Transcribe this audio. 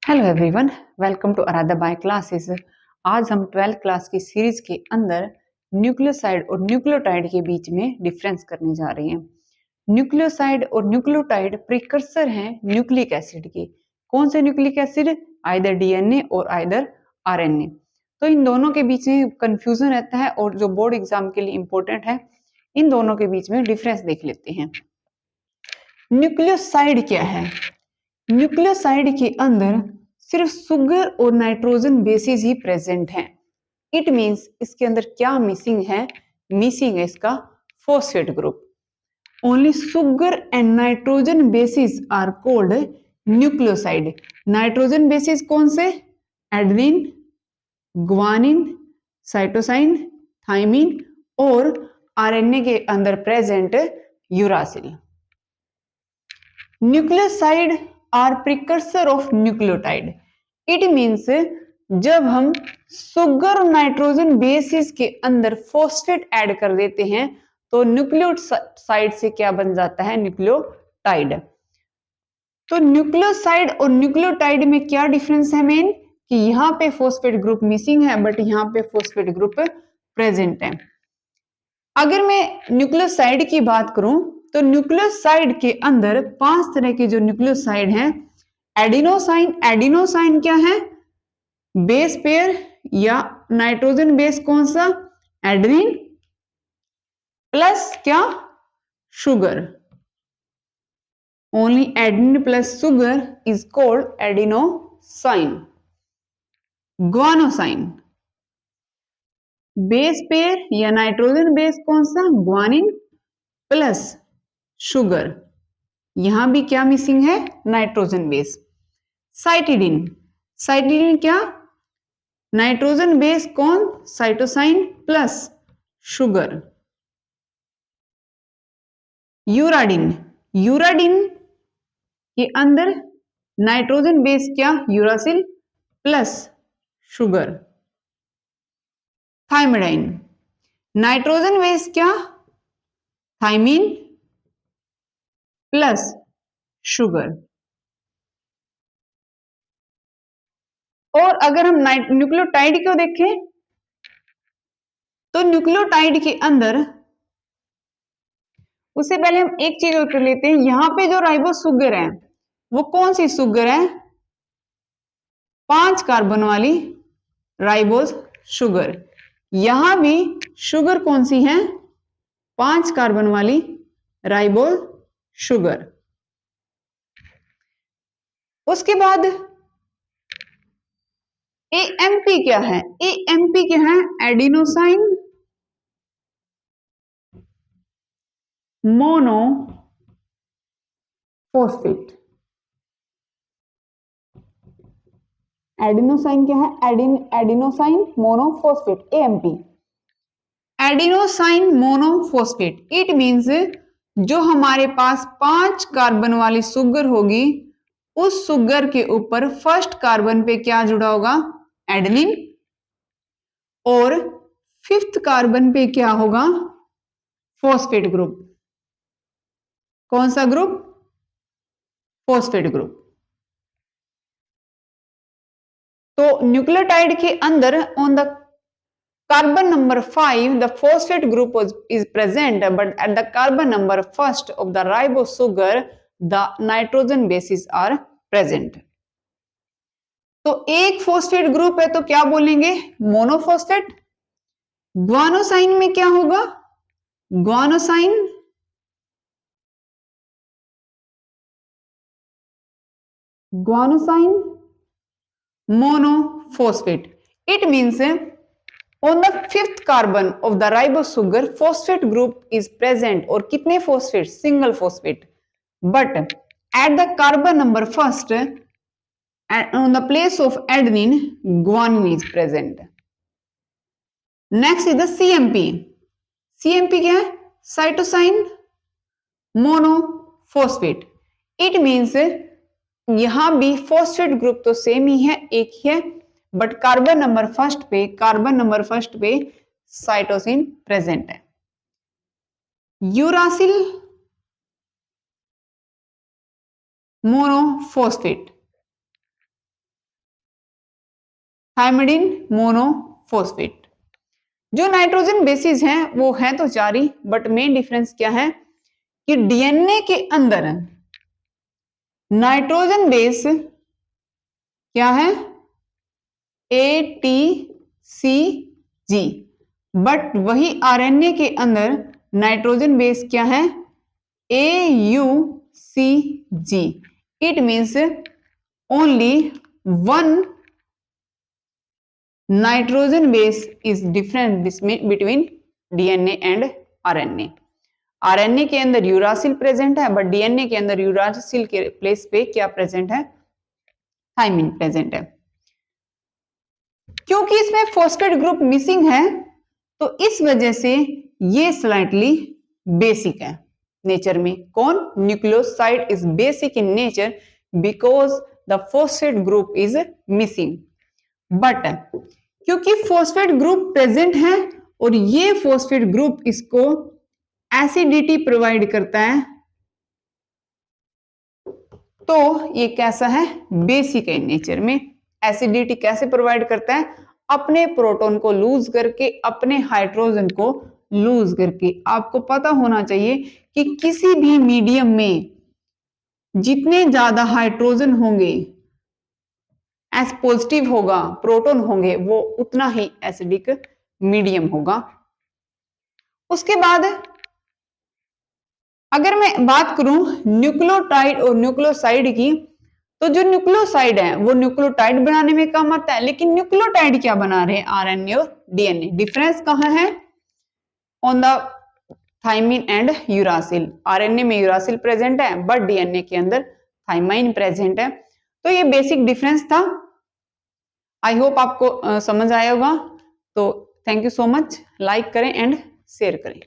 Hello everyone, welcome to Aaradhya by classes. आज हम 12th class की सीरीज के अंदर न्यूक्लियोसाइड और न्यूक्लियोटाइड के बीच में डिफरेंस करने जा रहे हैं। न्यूक्लियोसाइड और न्यूक्लियोटाइड प्रिकर्सर हैं न्यूक्लिक एसिड के। कौन से न्यूक्लिक एसिड? आइदर डीएनए और आइदर आरएनए। तो इन दोनों के बीच में कंफ्यूजन रहता है और जो बोर्ड एग्जाम के लिए इंपॉर्टेंट है, इन दोनों के बीच में डिफरेंस देख लेते हैं। न्यूक्लियोसाइड क्या है? न्यूक्लियोसाइड के अंदर सिर्फ सुगर और नाइट्रोजन बेसिस ही प्रेजेंट हैं। इट मींस इसके अंदर क्या मिसिंग है? मिसिंग है इसका phosphate group. Only sugar and nitrogen bases are called nucleoside. Nitrogen bases कौन से? एडेनिन, ग्वानिन, साइटोसाइन, थाइमिन और आरएनए के अंदर present uracil. Nucleoside are precursor of nucleotide. It means जब हम सुगर और नाइट्रोजन बेसिस के अंदर फॉस्फेट ऐड कर देते हैं तो न्यूक्लियोसाइड से क्या बन जाता है? न्यूक्लियोटाइड। तो न्यूक्लियोसाइड और न्यूक्लियोटाइड में क्या डिफरेंस है मेन? कि यहाँ पे फॉस्फेट ग्रुप मिसिंग है बट यहाँ पे फॉस्फेट ग्रुप प्रेजेंट है। अगर मैं न्यूक्लियोसाइड की बात करूं तो न्यूक्लियोसाइड के अंदर 5 तरह के जो न्यूक्लियोसाइड हैं। एडिनोसाइन। एडिनोसाइन क्या है? बेस पेयर या नाइट्रोजन बेस कौन सा? एडेनिन प्लस क्या? Sugar. Only adenine plus sugar is called adenosine. Guanosine. Base pair या नाइट्रोजन बेस कौन सा? Guanine plus sugar. यहां भी क्या मिसिंग है? Nitrogen base. साइटिडीन। साइटिडीन क्या? नाइट्रोजन बेस कौन? Cytosine plus sugar. Uridine. Uridine के अंदर नाइट्रोजन बेस क्या? Uracil plus sugar. Thymidine. Nitrogen base क्या? Thymine plus sugar. और अगर हम न्यूक्लियोटाइड को देखें तो न्यूक्लियोटाइड के अंदर उससे पहले हम एक चीज और कर लेते हैं। यहां पे जो राइबोस शुगर है वो कौन सी शुगर है? 5 कार्बन वाली राइबोस शुगर। यहां भी शुगर कौन सी है? 5 कार्बन वाली राइबोस शुगर। उसके बाद एएमपी क्या है? एएमपी क्या है? Adenosine monophosphate. एडिनोसाइन क्या है? Adenosine monophosphate, AMP. Adenosine monophosphate it means जो हमारे पास 5 कार्बन वाली शुगर होगी उस शुगर के ऊपर फर्स्ट कार्बन पे क्या जुड़ा होगा? एडेनिन। और 5th कार्बन पे क्या होगा? Phosphate group. कौन सा ग्रुप? Phosphate group. तो न्यूक्लियोटाइड के अंदर on the carbon number 5 the phosphate group is present but at the carbon number first of the ribose sugar the nitrogen bases are present। तो एक फॉस्फेट ग्रुप है तो क्या बोलेंगे? मोनोफॉस्फेट। ग्वानोसाइन में क्या होगा? Guanosine guanosine monophosphate. It means on the 5th carbon of the ribose sugar phosphate group is present। और कितने phosphate? Single phosphate. but at the carbon number first on the place of adenine guanine is present। next is the CMP। CMP क्या है? Cytosine monophosphate. It means यहां भी phosphate group तो same ही है, एक ही है, बट कार्बन नंबर फर्स्ट पे cytosine present है। Uracil monophosphate. Thymidine monophosphate. जो नाइट्रोजन बेसिस हैं वो हैं तो 4 ही, बट मेन डिफरेंस क्या है कि डीएनए के अंदर नाइट्रोजन बेस क्या है ATCG, बट वही आरएनए के अंदर नाइट्रोजन बेस क्या है AUCG। It means only one nitrogen base is different between DNA and RNA. RNA के अंदर यूरासिल प्रेजेंट है, बट डीएनए के अंदर यूरासिल के प्लेस पे क्या प्रेजेंट है, थायमिन प्रेजेंट है। क्योंकि इसमें फॉस्फेट ग्रुप मिसिंग है तो इस वजह से ये स्लाइटली बेसिक है नेचर में। कौन, nucleoside is basic in nature because the phosphate group is missing. But क्योंकि फॉस्फेट ग्रुप प्रेजेंट है और ये फॉस्फेट ग्रुप इसको एसिडिटी प्रोवाइड करता है, तो ये कैसा है, बेसिक है नेचर में। एसिडिटी कैसे प्रोवाइड करता है, अपने प्रोटॉन को लूज करके, अपने हाइड्रोजन को लूज करके। आपको पता होना चाहिए कि किसी भी मीडियम में जितने ज्यादा हाइड्रोजन होंगे, एस पॉजिटिव होगा, प्रोटॉन होंगे, वो उतना ही एसिडिक मीडियम होगा। उसके बाद अगर मैं बात करूं न्यूक्लियोटाइड और न्यूक्लियोसाइड की, तो जो न्यूक्लियोसाइड है वो न्यूक्लियोटाइड बनाने में काम आता है, लेकिन न्यूक्लियोटाइड क्या बना रहे हैं, आरएनए और डीएनए। डिफरेंस कहां है, on the thymine and uracil. RNA में यूरासिल प्रेजेंट है, बट डीएनए के अंदर थायमाइन प्रेजेंट है। तो ये बेसिक डिफरेंस था। आई होप आपको समझ आया होगा। तो thank you so much. Like करें एंड शेयर करें।